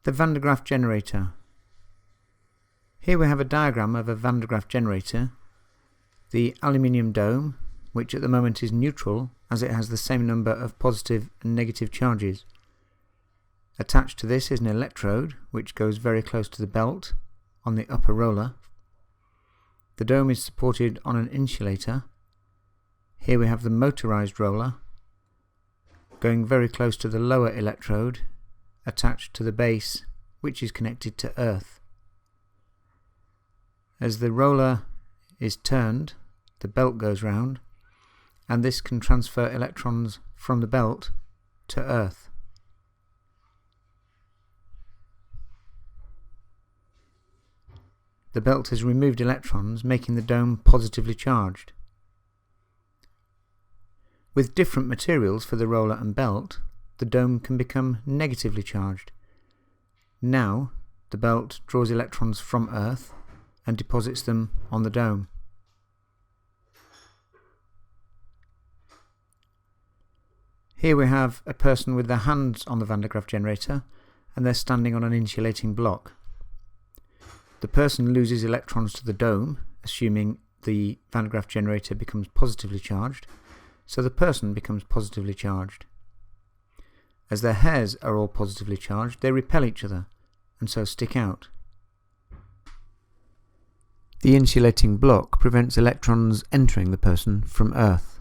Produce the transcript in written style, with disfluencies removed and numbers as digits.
The Van de Graaff generator. Here we have a diagram of a Van de Graaff generator. The aluminium dome, which at the moment is neutral as it has the same number of positive and negative charges. Attached to this is an electrode which goes very close to the belt on the upper roller. The dome is supported on an insulator. Here we have the motorized roller going very close to the lower electrode attached to the base, which is connected to earth. As the roller is turned, the belt goes round, and this can transfer electrons from the belt to earth. The belt has removed electrons, making the dome positively charged. With different materials for the roller and belt, the dome can become negatively charged. Now, the belt draws electrons from earth and deposits them on the dome. Here we have a person with their hands on the Van de Graaff generator, and they're standing on an insulating block. The person loses electrons to the dome, assuming the Van de Graaff generator becomes positively charged, so the person becomes positively charged. As their hairs are all positively charged, they repel each other, and so stick out. The insulating block prevents electrons entering the person from earth.